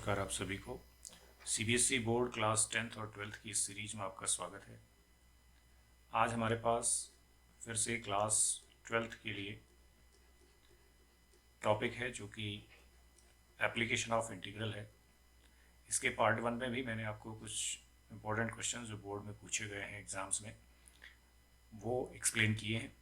नमस्कार आप सभी को सीबीएसई बोर्ड क्लास 10th और 12th की इस सीरीज में आपका स्वागत है। आज हमारे पास फिर से क्लास 12th के लिए टॉपिक है जो कि एप्लीकेशन ऑफ इंटीग्रल है। इसके पार्ट 1 में भी मैंने आपको कुछ इम्पोर्टेंट क्वेश्चन जो बोर्ड में पूछे गए हैं एग्ज़ाम्स में वो एक्सप्लेन किए हैं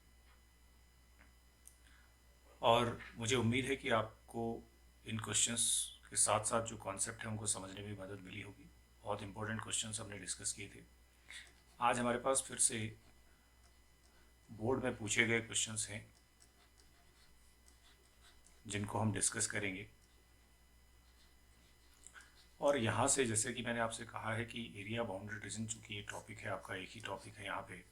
और मुझे उम्मीद है कि आपको इन क्वेश्चंस के साथ साथ जो कॉन्सेप्ट है उनको समझने में मदद मिली होगी। बहुत इंपॉर्टेंट क्वेश्चंस हमने डिस्कस किए थे। आज हमारे पास फिर से बोर्ड में पूछे गए क्वेश्चंस हैं जिनको हम डिस्कस करेंगे। और यहाँ से जैसे कि मैंने आपसे कहा है कि एरिया बाउंड्री रीजन चूँकि ये टॉपिक है आपका, एक ही टॉपिक है यहाँ पे,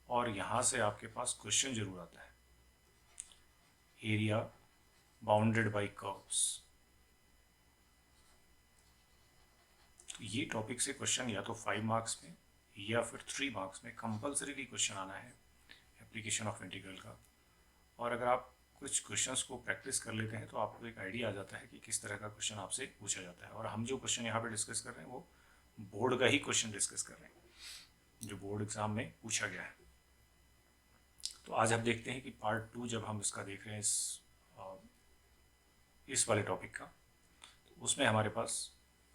और यहाँ से आपके पास क्वेश्चन जरूर आता है एरिया बाउंडेड बाय कर्व्स। तो ये टॉपिक से क्वेश्चन या तो 5 मार्क्स में या फिर 3 मार्क्स में कंपल्सरीली क्वेश्चन आना है एप्लीकेशन ऑफ इंटीग्रल का। और अगर आप कुछ क्वेश्चंस को प्रैक्टिस कर लेते हैं तो आपको एक आइडिया आ जाता है कि किस तरह का क्वेश्चन आपसे पूछा जाता है। और हम जो क्वेश्चन यहाँ पे डिस्कस कर रहे हैं वो बोर्ड का ही क्वेश्चन डिस्कस कर रहे हैं जो बोर्ड एग्जाम में पूछा गया है। तो आज हम देखते हैं कि पार्ट 2 जब हम इसका देख रहे हैं इस वाले टॉपिक का, तो उसमें हमारे पास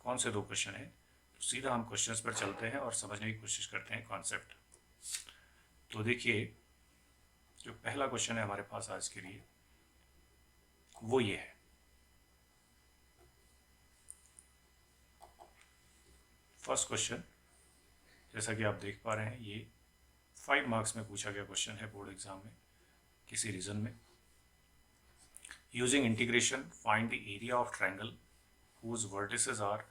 कौन से 2 क्वेश्चन हैं। तो सीधा हम क्वेश्चंस पर चलते हैं और समझने की कोशिश करते हैं कॉन्सेप्ट। तो देखिए, जो पहला क्वेश्चन है हमारे पास आज के लिए वो ये है। फर्स्ट क्वेश्चन जैसा कि आप देख पा रहे हैं ये 5 मार्क्स में पूछा गया क्वेश्चन है बोर्ड एग्जाम में किसी रीजन में। Using integration find the area of triangle whose vertices are,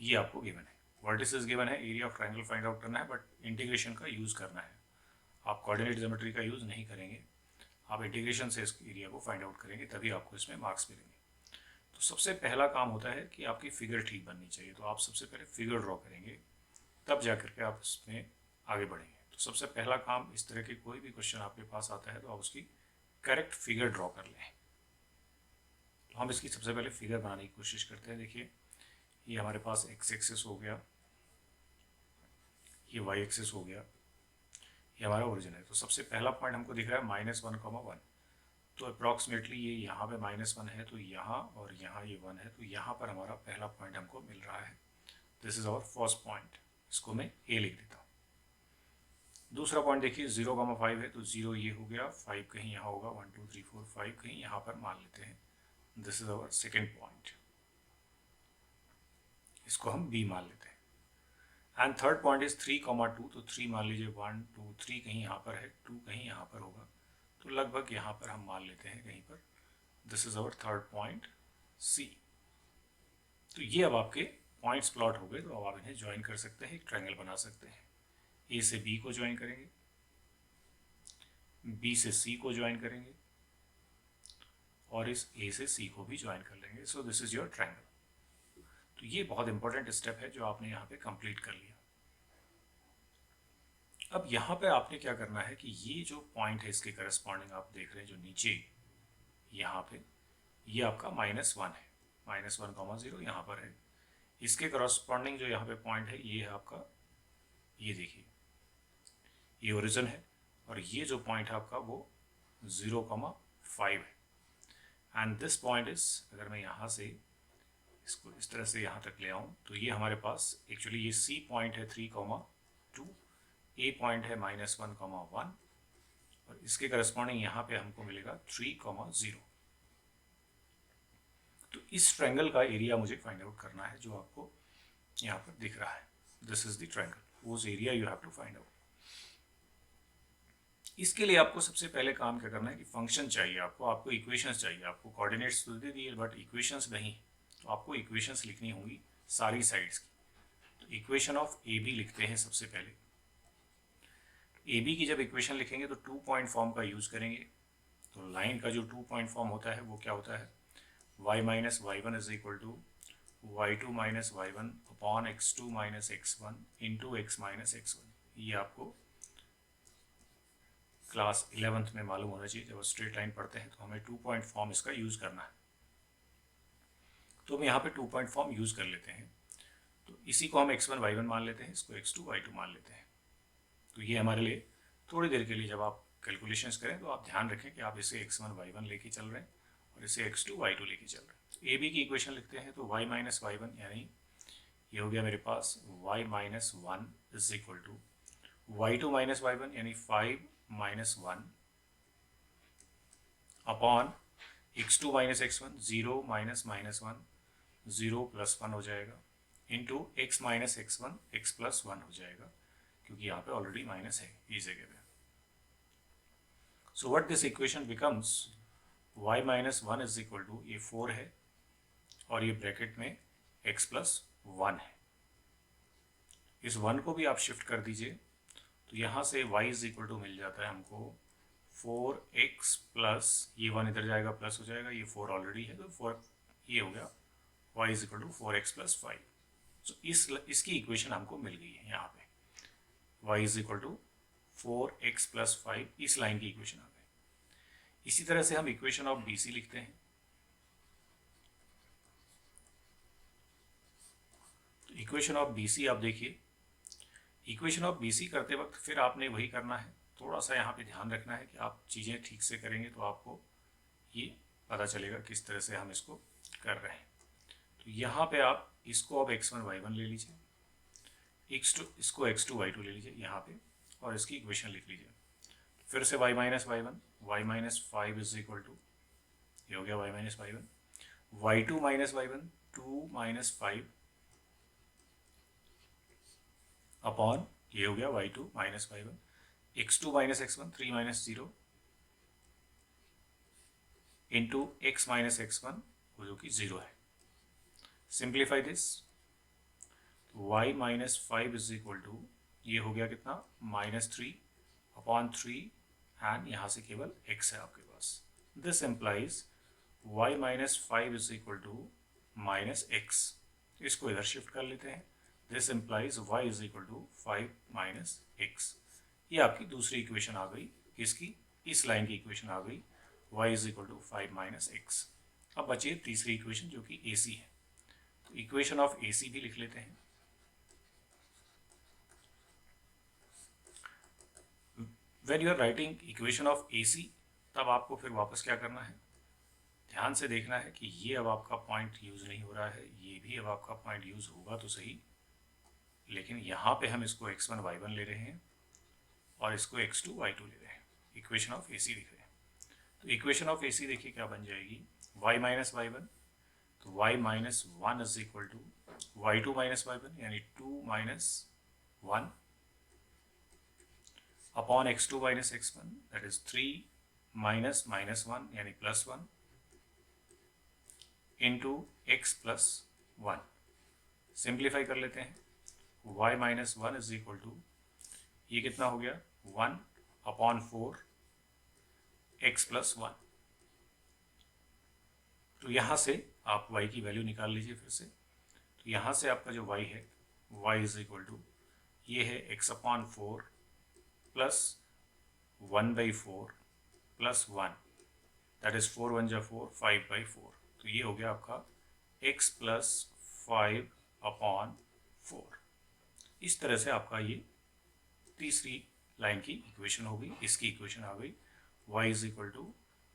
ये आपको गिवन है, वर्टिसेस गिवन है, area of triangle find out करना है, बट इंटीग्रेशन का यूज करना है। आप कोऑर्डिनेट ज्योमेट्री का यूज नहीं करेंगे, आप इंटीग्रेशन से इस एरिया को फाइंड आउट करेंगे, तभी आपको इसमें मार्क्स मिलेंगे। तो सबसे पहला काम होता है कि आपकी फिगर ठीक बननी चाहिए। तो आप सबसे पहले फिगर ड्रॉ करेंगे, तब जा करके आप इसमें आगे बढ़ेंगे। तो सबसे पहला काम, इस तरह के कोई भी क्वेश्चन आपके पास आता है तो आप उसकी करेक्ट फिगर ड्रॉ कर लें। तो हम इसकी सबसे पहले फिगर बनाने की कोशिश करते हैं। देखिए, ये हमारे पास एक्स एक्सिस हो गया, ये वाई एक्सिस हो गया, ये हमारा ओरिजिन है। तो सबसे पहला पॉइंट हमको दिख रहा है -1,1। तो अप्रॉक्सीमेटली ये यहाँ पे -1 है, तो यहाँ और यहाँ ये 1 है, तो यहाँ पर हमारा पहला पॉइंट हमको मिल रहा है। This is our first point, इसको मैं ए लिख देता हूँ। दूसरा पॉइंट देखिए 0,5 है, तो 0 ये हो गया, 5 कहीं यहाँ होगा, 1 2 3 4 5 कहीं यहाँ पर मान लेते हैं। This is our second point, इसको हम बी मान लेते हैं। एंड थर्ड पॉइंट इज 3,2, तो 3 मान लीजिए, 1 2 3 कहीं यहाँ पर है, 2 कहीं यहाँ पर होगा, तो लगभग यहाँ पर हम मान लेते हैं कहीं पर। This is our third point C. तो ये अब आपके पॉइंट्स प्लॉट हो गए, तो अब आप इन्हें ज्वाइन कर सकते हैं, एक ट्रायंगल बना सकते हैं। ए से बी को ज्वाइन करेंगे, बी से सी को ज्वाइन करेंगे, और इस ए से सी को भी ज्वाइन कर लेंगे। So this is your triangle. तो ये बहुत इंपॉर्टेंट स्टेप है जो आपने यहाँ पे कंप्लीट कर लिया। अब यहाँ पे आपने क्या करना है कि ये जो पॉइंट है इसके करस्पॉन्डिंग आप देख रहे हैं जो नीचे यहाँ पे, ये आपका -1 है, -1,0 यहाँ पर है। इसके करस्पॉन्डिंग जो यहाँ पे पॉइंट है ये है आपका, ये देखिए, ये ओरिजिन है, और ये जो पॉइंट है आपका वो 0,5 है। एंड दिस पॉइंट इज, अगर मैं यहाँ से इसको इस तरह से यहाँ तक ले आऊँ, तो ये हमारे पास एक्चुअली ये सी पॉइंट है 3,2, ए पॉइंट है -1,1, और इसके करस्पॉन्डिंग यहाँ पे हमको मिलेगा 3,0। तो इस ट्रायंगल का एरिया मुझे फाइंड आउट करना है जो आपको यहाँ पर दिख रहा है। दिस इज द ट्रायंगल, वो area you have to find out. इसके लिए आपको सबसे पहले काम क्या करना है कि फंक्शन चाहिए आपको इक्वेशंस चाहिए। आपको कोऑर्डिनेट्स तो दे दिए बट इक्वेशंस नहीं, तो आपको इक्वेशंस लिखनी होंगी सारी साइड्स की। तो इक्वेशन ऑफ ए बी लिखते हैं सबसे पहले। ए बी की जब इक्वेशन लिखेंगे तो 2 पॉइंट फॉर्म का यूज करेंगे। तो लाइन का जो 2 पॉइंट फॉर्म होता है वो क्या होता है, y minus y one is equal to y2 minus y one upon x2 minus x1 into x minus x1। ये आपको क्लास 11th में मालूम होना चाहिए। जब स्ट्रेट लाइन पढ़ते हैं तो हमें 2 पॉइंट फॉर्म इसका यूज करना है। तो हम यहाँ पे 2 पॉइंट फॉर्म यूज़ कर लेते हैं। तो इसी को हम x1 y1 मान लेते हैं, इसको x2 y2 मान लेते हैं। तो ये हमारे लिए थोड़ी देर के लिए जब आप कैलकुलेशंस करें तो आप ध्यान रखें कि आप इसे x1 y1 लेके चल रहे हैं और इसे x2 y2 लेके चल रहे हैं। ए बी की इक्वेशन लिखते हैं तो y माइनस वाई वन, यानी ये हो गया मेरे पास y minus one is equal to y2 minus y one, यानी 5 minus one upon x2 minus x1, 0 minus minus one, 0 plus 1 हो जाएगा, into x minus x1, x plus 1 हो जाएगा, क्योंकि यहाँ पे ऑलरेडी माइनस है इस जगह पे। So what this equation becomes, y minus one is equal to, ये 4 है और ये ब्रैकेट में x प्लस 1 है। इस 1 को भी आप शिफ्ट कर दीजिए तो यहाँ से y इज इक्वल टू मिल जाता है हमको 4x प्लस, ये 1 इधर जाएगा प्लस हो जाएगा, ये 4 ऑलरेडी है तो 4 ये हो गया y is equal to 4x plus 5। So इसकी इक्वेशन हमको मिल गई है यहाँ पे, y is equal to 4x plus 5, इस लाइन की इक्वेशन आ गई। इसी तरह से हम इक्वेशन ऑफ BC लिखते हैं। तो इक्वेशन ऑफ BC आप देखिए, इक्वेशन ऑफ BC करते वक्त फिर आपने वही करना है, थोड़ा सा यहाँ पे ध्यान रखना है कि आप चीज़ें ठीक से करेंगे तो आपको ये पता चलेगा किस तरह से हम इसको कर रहे हैं। तो यहाँ पे आप इसको अब x1 y1 ले लीजिए, इसको x2 y2 ले लीजिए यहाँ पे और इसकी इक्वेशन लिख लीजिए। फिर से y minus y one, y minus 5 is equal to, ये हो गया y minus y one, y2 minus y one 2 minus 5 upon, ये हो गया y2 minus y one, x2 minus x1 3 minus 0 into x minus x1 जो कि 0 है। Simplify this, y minus 5 is equal to, ये हो गया कितना -3 अपॉन 3 एंड यहाँ से केवल x है आपके पास। This implies y minus 5 is equal to -x, इसको इधर शिफ्ट कर लेते हैं। This implies y is equal to 5 minus x। ये आपकी दूसरी इक्वेशन आ गई, किसकी, इस लाइन की इक्वेशन आ गई, y is equal to 5 minus x। अब बची तीसरी इक्वेशन जो कि AC है, तो इक्वेशन ऑफ AC भी लिख लेते हैं। When you are writing equation of AC, तब आपको फिर वापस क्या करना है, ध्यान से देखना है कि ये अब आपका पॉइंट यूज़ नहीं हो रहा है, ये भी अब आपका पॉइंट यूज़ होगा तो सही, लेकिन यहाँ पे हम इसको x1 y1 ले रहे हैं और इसको x2 y2 ले रहे हैं, इक्वेशन ऑफ AC लिख रहे हैं। तो इक्वेशन ऑफ AC देखिए क्या बन जाएगी, y माइनस वाई वन, तो y minus one is equal to y2 minus y one, यानी 2 minus 1 upon x2 minus x1, that is 3 minus minus 1 यानी plus 1 into x plus 1। Simplify कर लेते हैं, y minus one is equal to, ये कितना हो गया 1 अपॉन 4 x प्लस 1। तो यहाँ से आप y की वैल्यू निकाल लीजिए फिर से। तो यहाँ से आपका जो y है, y इज इक्वल टू, ये है x upon 4 plus 1/4 plus 1, that is 4 1 जा 4, 5/4। तो ये हो गया आपका x प्लस 5 अपॉन 4। इस तरह से आपका ये तीसरी लाइन की इक्वेशन हो गई, इसकी इक्वेशन आ गई y is equal to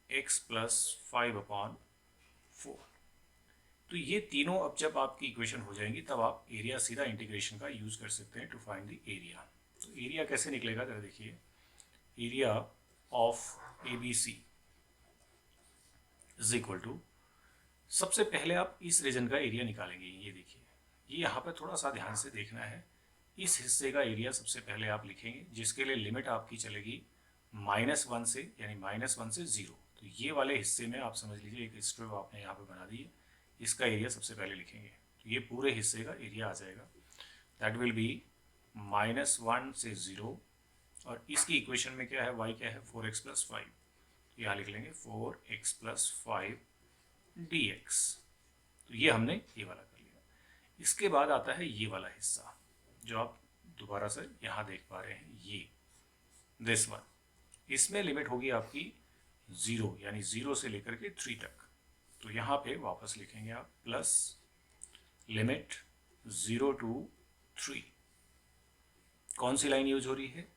x plus 5 upon 4। तो ये तीनों अब जब आपकी इक्वेशन हो जाएंगी तब आप एरिया सीधा इंटीग्रेशन का यूज कर सकते हैं टू फाइंड द एरिया। तो एरिया कैसे निकलेगा जरा देखिए, area of ABC is equal to, सबसे पहले आप इस रीजन का एरिया निकालेंगे। ये देखिए, ये यहाँ पे थोड़ा सा ध्यान से देखना है, इस हिस्से का एरिया सबसे पहले आप लिखेंगे, जिसके लिए लिमिट आपकी चलेगी -1 से, यानी -1 से 0। तो ये वाले हिस्से में आप समझ लीजिए एक स्ट्रिप आपने यहाँ पे बना दी है, इसका एरिया सबसे पहले लिखेंगे। तो ये पूरे हिस्से का एरिया आ जाएगा, दैट विल बी -1 से 0, और इसकी इक्वेशन में क्या है, y क्या है 4x प्लस 5। यहाँ लिख लेंगे 4x प्लस 5 dx। तो ये हमने ये वाला कर लिया। इसके बाद आता है ये वाला हिस्सा जो आप दोबारा से यहाँ देख पा रहे हैं, ये दिस वन। इसमें लिमिट होगी आपकी 0, यानी 0 से लेकर के 3 तक। तो यहाँ पे वापस लिखेंगे आप प्लस लिमिट 0 to 3। कौन सी लाइन यूज हो रही है?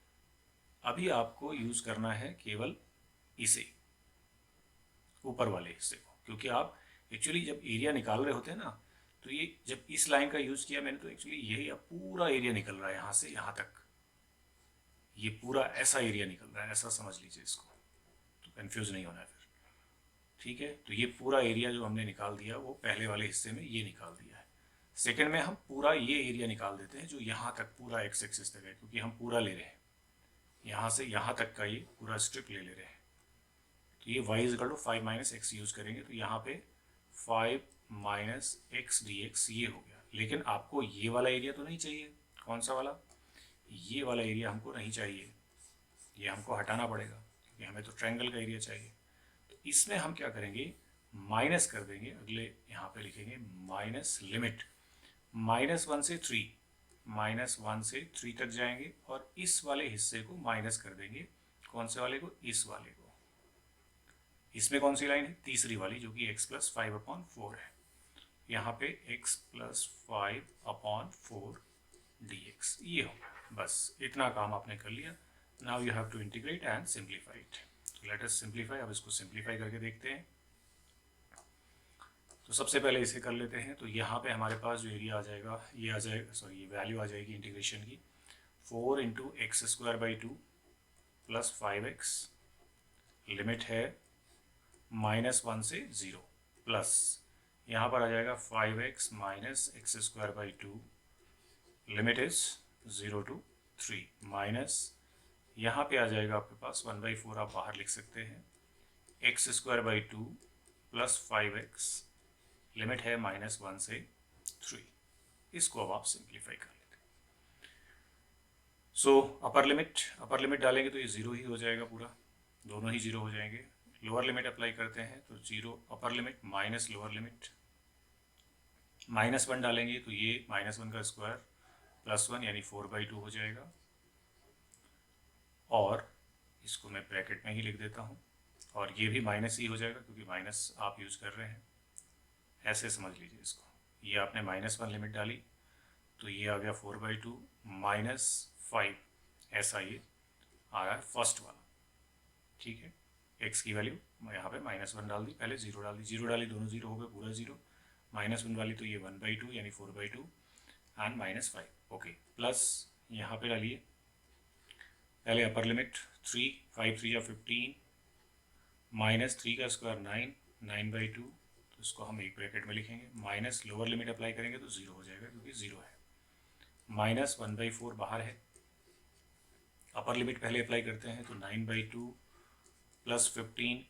अभी आपको यूज करना है केवल इसे, ऊपर वाले हिस्से को, क्योंकि आप एक्चुअली जब एरिया निकाल रहे होते हैं ना, तो ये जब इस लाइन का यूज किया मैंने, तो एक्चुअली यही अब पूरा एरिया निकल रहा है यहाँ से यहाँ तक, ये पूरा ऐसा एरिया निकल रहा है, ऐसा समझ लीजिए इसको, तो कंफ्यूज नहीं होना है फिर। ठीक है, तो ये पूरा एरिया जो हमने निकाल दिया वो पहले वाले हिस्से में ये निकाल दिया है। सेकंड में हम पूरा ये एरिया निकाल देते हैं जो यहाँ तक पूरा एक्स एक्सिस तक है, क्योंकि हम पूरा ले रहे हैं, यहाँ से यहाँ तक का ये पूरा स्ट्रिप ले रहे हैं। तो ये y is equal to 5 minus x use करेंगे, तो यहाँ पे 5 माइनस एक्स डी एक्स ये हो गया। लेकिन आपको ये वाला एरिया तो नहीं चाहिए। कौन सा वाला? ये वाला एरिया हमको नहीं चाहिए, ये हमको हटाना पड़ेगा, क्योंकि हमें तो ट्रायंगल का एरिया चाहिए। तो इसमें हम क्या करेंगे, माइनस कर देंगे, अगले यहाँ पे लिखेंगे माइनस लिमिट -1 से 3, -1 से 3 तक जाएंगे और इस वाले हिस्से को माइनस कर देंगे। कौन से वाले को? इस वाले को। इसमें कौन सी लाइन है? तीसरी वाली, जो कि x + 5/4 है। यहाँ पे x + 5/4 dx ये होगा। बस इतना काम आपने कर लिया। Now you have to integrate and simplify it. Let us simplify. अब इसको सिंप्लीफाई करके देखते हैं। तो सबसे पहले इसे कर लेते हैं। तो यहाँ पे हमारे पास जो एरिया आ जाएगा, ये आ जाएगा, सॉरी ये वैल्यू आ जाएगी इंटीग्रेशन की 4 × x² 2 + 5x, लिमिट है -1 से 0 प्लस यहाँ पर आ जाएगा 5x - x² 2, limit is 0 to 3, minus यहाँ पे आ जाएगा आपके पास 1/4, आप बाहर लिख सकते हैं, x² 2 + 5x, लिमिट है -1 से 3। इसको अब आप सिंप्लीफाई कर लेते हैं। सो अपर लिमिट डालेंगे तो ये 0 ही हो जाएगा, पूरा दोनों ही 0 हो जाएंगे। लोअर लिमिट अप्लाई करते हैं तो 0 upper limit minus lower limit, -1 डालेंगे तो ये -1 का स्क्वायर +1 यानी 4/2 हो जाएगा। और इसको मैं ब्रैकेट में ही लिख देता हूँ, और ये भी माइनस ही हो जाएगा क्योंकि माइनस आप यूज़ कर रहे हैं। ऐसे समझ लीजिए इसको, ये आपने -1 लिमिट डाली तो ये आ गया 4/2 -5, ऐसा ये आ रहा है फर्स्ट वाला। ठीक है, x की वैल्यू यहाँ पे -1 डाल दी, पहले 0 डाल दी, 0 डाली, दोनों 0 हो गए, पूरा 0। -1 वाली तो ये 1/2 यानी 4/2 एंड -5। ओके, प्लस यहाँ पे डालिए पहले अपर लिमिट 3, 5 3 15, -3 का स्क्वायर 9, 9/2, तो इसको हम एक ब्रैकेट में लिखेंगे, माइनस लोअर लिमिट अप्लाई करेंगे तो 0 हो जाएगा क्योंकि 0 है, -1/4 बाहर है। अपर लिमिट पहले अप्लाई करते हैं तो 9/2 + 15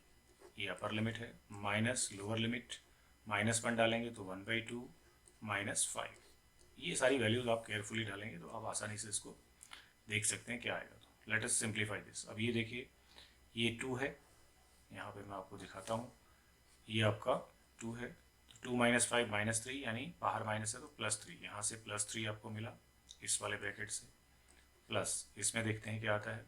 ये अपर लिमिट है, माइनस लोअर लिमिट -1 डालेंगे तो 1/2 -5। ये सारी वैल्यूज आप केयरफुली डालेंगे तो आप आसानी से इसको देख सकते हैं क्या आएगा। तो लेट अस सिंप्लीफाई दिस। अब ये देखिए, ये 2 है, यहाँ पे मैं आपको दिखाता हूँ, ये आपका 2 है, तो 2 - 5 -3 यानी बाहर माइनस है तो +3, यहाँ से +3 आपको मिला इस वाले ब्रैकेट से, प्लस इसमें देखते हैं क्या आता है।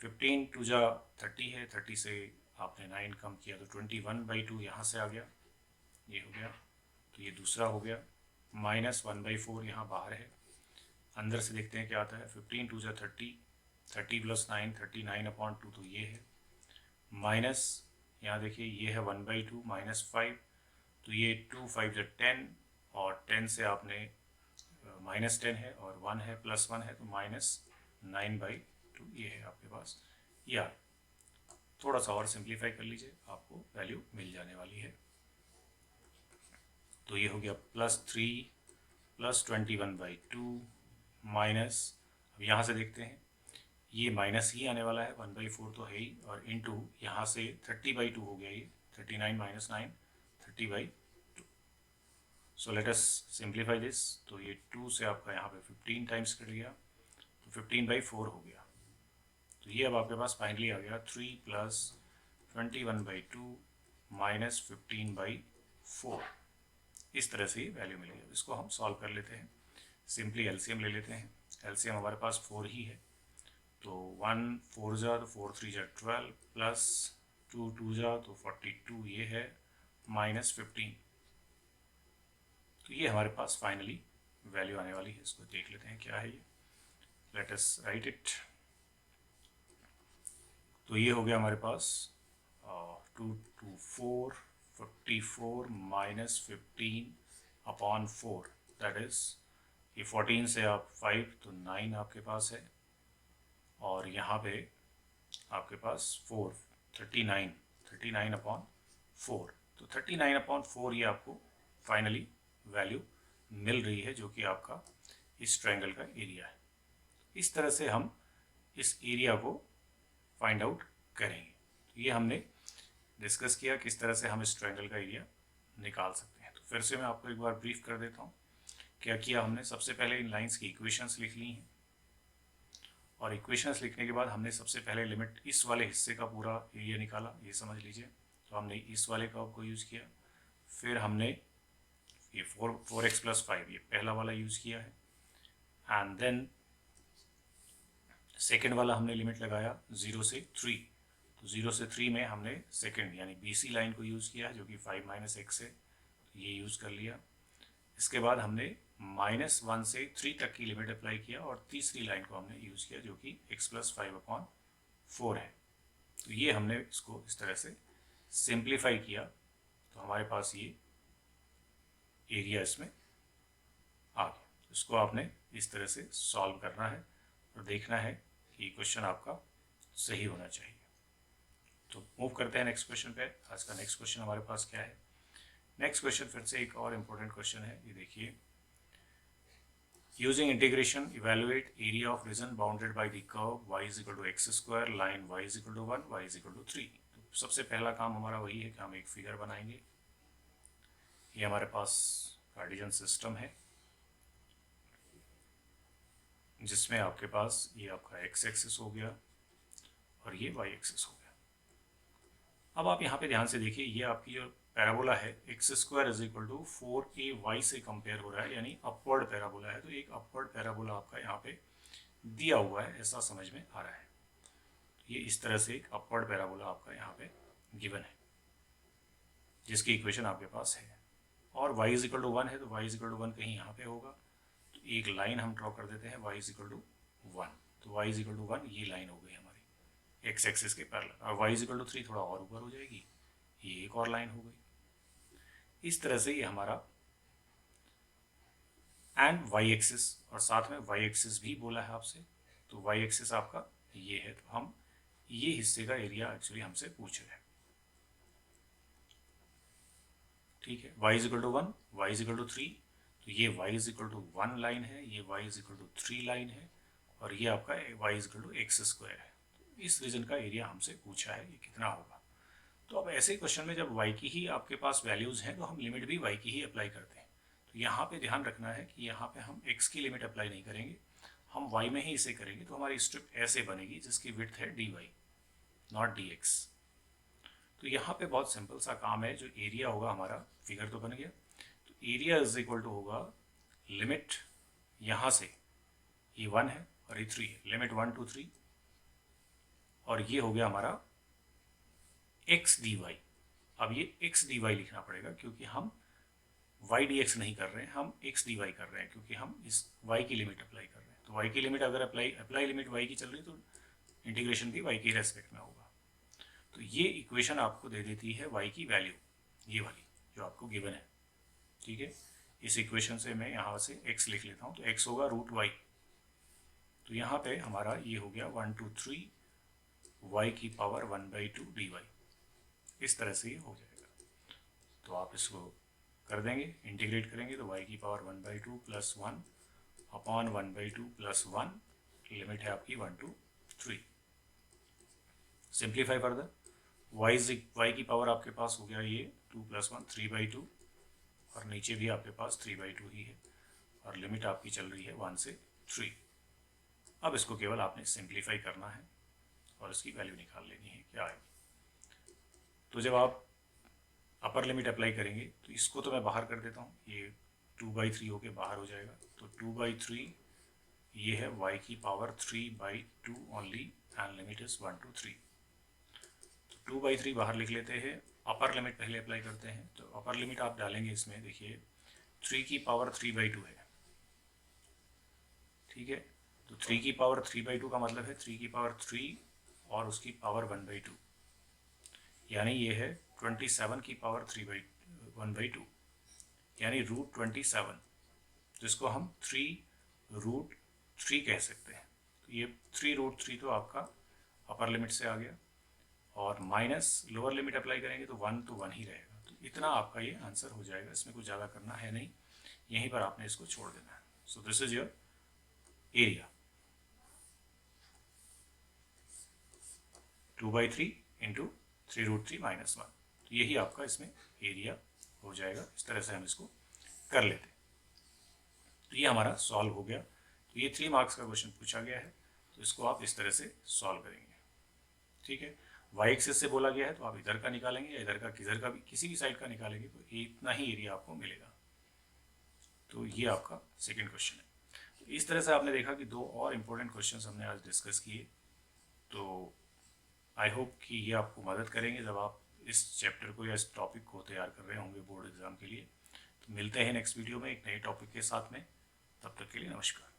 15 2 जा 30 है, 30 से आपने 9 कम किया तो 21/2 यहाँ से आ गया, ये हो गया, तो ये दूसरा हो गया। -1/4 यहाँ बाहर है, अंदर से देखते हैं क्या आता है। 15 2 जा 30, 30 + 9 39/2, तो ये है, माइनस यहाँ देखिए ये है 1/2 -5, तो ये 2 5 जा 10, और 10 से आपने -10 है और 1 है, +1 है तो -9/2 ये है आपके पास। या थोड़ा सा और सिंप्लीफाई कर लीजिए, आपको वैल्यू मिल जाने वाली है। तो ये हो गया +3 + 21/2 माइनस, अब यहाँ से देखते हैं ये माइनस ही आने वाला है, 1/4 तो है ही, और इनटू यहाँ से 30/2 हो गया, ये 39 - 9 30/2। So let us simplify this. तो ये 2 से आपका यहाँ पे 15 टाइम्स कट गया तो 15/4 हो गया। तो ये अब आपके पास फाइनली आ गया 3 + 21/2 -15/4। इस तरह से वैल्यू मिलेगी। इसको हम सॉल्व कर लेते हैं, सिंपली एलसीएम ले लेते हैं। एलसीएम हमारे पास 4 ही है, तो 1 4 जा तो 4 3 जा 12, प्लस 2 2 जा तो 42 ये है, माइनस 15। तो ये हमारे पास फाइनली वैल्यू आने वाली है। इसको देख लेते हैं क्या है ये। Let us right it. तो ये हो गया हमारे पास 2 to 4 54 minus 15 upon 4, that is ये 14 से आप 5 तो 9 आपके पास है, और यहाँ पे आपके पास 4 39 अपॉन 4। तो 39 अपॉन 4 ये आपको फाइनली वैल्यू मिल रही है, जो कि आपका इस ट्रायंगल का एरिया है। इस तरह से हम इस एरिया को फाइंड आउट करेंगे। तो ये हमने डिस्कस किया किस तरह से हम इस ट्रायंगल का एरिया निकाल सकते हैं। तो फिर से मैं आपको एक बार ब्रीफ कर देता हूँ। क्या किया हमने, सबसे पहले इन लाइंस की इक्वेशंस लिख ली हैं, और इक्वेशंस लिखने के बाद हमने सबसे पहले लिमिट इस वाले हिस्से का पूरा एरिया निकाला, ये समझ लीजिए। तो हमने इस वाले कर्व को यूज़ किया। फिर हमने ये 4x+5 ये पहला वाला यूज़ किया है, एंड देन सेकेंड वाला हमने लिमिट लगाया 0 से 3। तो 0 से 3 में हमने सेकेंड यानी BC लाइन को यूज़ किया, जो कि 5 - x है, तो ये यूज़ कर लिया। इसके बाद हमने -1 से 3 तक की लिमिट अप्लाई किया, और तीसरी लाइन को हमने यूज़ किया, जो कि x+5/4 है। तो ये हमने इसको इस तरह से सिंप्लीफाई किया, तो हमारे पास ये एरिया इसमें आ गया। इसको आपने इस तरह से सॉल्व करना है और देखना है कि क्वेश्चन आपका सही होना चाहिए। तो मूव करते हैं नेक्स्ट क्वेश्चन पे। आज का नेक्स्ट क्वेश्चन हमारे पास क्या है। नेक्स्ट क्वेश्चन फिर से एक और इम्पोर्टेंट क्वेश्चन है। ये देखिए, using integration evaluate area of reason bounded by the curve y = x², line y = 1, y = 3। तो सबसे पहला काम हमारा वही है कि हम एक फिगर बनाएंगे। ये हमारे पास कार्टेशियन सिस्टम है, जिसमें आपके पास ये आपका x एक्सिस हो गया और ये y एक्सिस हो गया। अब आप यहाँ पे ध्यान से देखिए, ये आपकी जो पैराबोला है x² = 4ay से कंपेयर हो रहा है, यानी अपवर्ड पैराबोला है। तो एक अपवर्ड पैराबोला आपका यहाँ पे दिया हुआ है, ऐसा समझ में आ रहा है। ये इस तरह से एक अपवर्ड पैराबोला आपका यहाँ पे गिवन है, जिसकी इक्वेशन आपके पास है, और y = 1 है, तो y = 1 कहीं यहाँ पे होगा। तो एक लाइन हम ड्रॉ कर देते हैं y = 1। तो y = 1 ये लाइन हो गई हमारी x एक्सिस के पैरेलल, और y = 3 थोड़ा और ऊपर हो जाएगी, ये एक और लाइन हो गई। इस तरह से ये हमारा एंड y एक्सिस, और साथ में y एक्सिस भी बोला है आपसे, तो y एक्सिस आपका ये है। तो हम ये हिस्से का एरिया एक्चुअली हमसे पूछ रहे हैं। ठीक है, y = 1, y = 3, तो ये y = 1 लाइन है, ये y = 3 लाइन है, और ये आपका y = x² है। तो इस रीजन का एरिया हमसे पूछा है, ये कितना होगा। तो अब ऐसे क्वेश्चन में जब y की ही आपके पास वैल्यूज़ हैं, तो हम लिमिट भी y की ही अप्लाई करते हैं। तो यहाँ पे ध्यान रखना है कि यहाँ पे हम x की लिमिट अप्लाई नहीं करेंगे, हम y में ही इसे करेंगे। तो हमारी स्ट्रिप ऐसे बनेगी, जिसकी विड्थ है dy, नॉट dx। तो यहाँ पे बहुत सिंपल सा काम है। जो एरिया होगा हमारा, फिगर तो बन गया, तो एरिया = होगा लिमिट, यहाँ से ये 1 है और ये 3 है, लिमिट 1 to 3, और ये हो गया हमारा x dy। अब ये x dy लिखना पड़ेगा, क्योंकि हम y dx नहीं कर रहे हैं, हम x dy कर रहे हैं, क्योंकि हम इस y की लिमिट अप्लाई कर रहे हैं। तो y की लिमिट अगर अप्लाई लिमिट y की चल रही है, तो इंटीग्रेशन भी y के रेस्पेक्ट में होगा। तो ये इक्वेशन आपको दे देती है y की वैल्यू, ये वाली जो आपको गिवन है। ठीक है, इस इक्वेशन से मैं यहाँ से x लिख लेता हूँ, तो x होगा √y। तो यहाँ पे हमारा ये हो गया 1 to 3 y⁴1/2 dy। इस तरह से ये हो जाएगा। तो आप इसको कर देंगे, इंटीग्रेट करेंगे, तो y⁴1/2 + 1 अपॉन 1/2 + 1, लिमिट है आपकी 1 to 3। सिंप्लीफाई फर्दर, y की पावर आपके पास हो गया ये 2 + 1 3/2, और नीचे भी आपके पास 3/2 ही है, और लिमिट आपकी चल रही है 1 से 3। अब इसको केवल आपने सिंप्लीफाई करना है और इसकी वैल्यू निकाल लेनी है क्या आएगी। तो जब आप अपर लिमिट अप्लाई करेंगे, तो इसको तो मैं बाहर कर देता हूँ, ये 2/3 होके बाहर हो जाएगा। तो 2/3 ये है y⁴ 3/2 only, and limit is 1 to 3। 2/3 बाहर लिख लेते हैं, अपर लिमिट पहले अप्लाई करते हैं। तो अपर लिमिट आप डालेंगे इसमें, देखिए 3/3/2 है, ठीक है। तो 3/3/2 का मतलब है 3/3 और उसकी पावर 1/2, यानी ये है 27/3/1/2, यानी √27, जिसको हम 3√3 कह सकते हैं। तो ये 3√3 तो आपका अपर लिमिट से आ गया, और माइनस लोअर लिमिट अप्लाई करेंगे तो 1 तो 1 ही रहेगा। तो इतना आपका ये आंसर हो जाएगा, इसमें कुछ ज़्यादा करना है नहीं, यहीं पर आपने इसको छोड़ देना है। So this is your area, 2/3 into 3√3 - 1। तो यही आपका इसमें एरिया हो जाएगा। इस तरह से हम इसको कर लेते हैं। तो ये हमारा सॉल्व हो गया। तो ये 3 मार्क्स का क्वेश्चन पूछा गया है, तो इसको आप इस तरह से सॉल्व करेंगे, ठीक है। वाई एक्सिस से बोला गया है तो आप इधर का निकालेंगे या इधर का, किधर का भी, किसी भी साइड का निकालेंगे तो इतना ही एरिया आपको मिलेगा। तो ये आपका सेकेंड क्वेश्चन है। तो इस तरह से आपने देखा कि 2 और इम्पोर्टेंट क्वेश्चन हमने आज डिस्कस किए। तो आई होप कि ये आपको मदद करेंगे जब आप इस चैप्टर को या इस टॉपिक को तैयार कर रहे होंगे बोर्ड एग्जाम के लिए। तो मिलते हैं नेक्स्ट वीडियो में एक नए टॉपिक के साथ में। तब तक के लिए नमस्कार।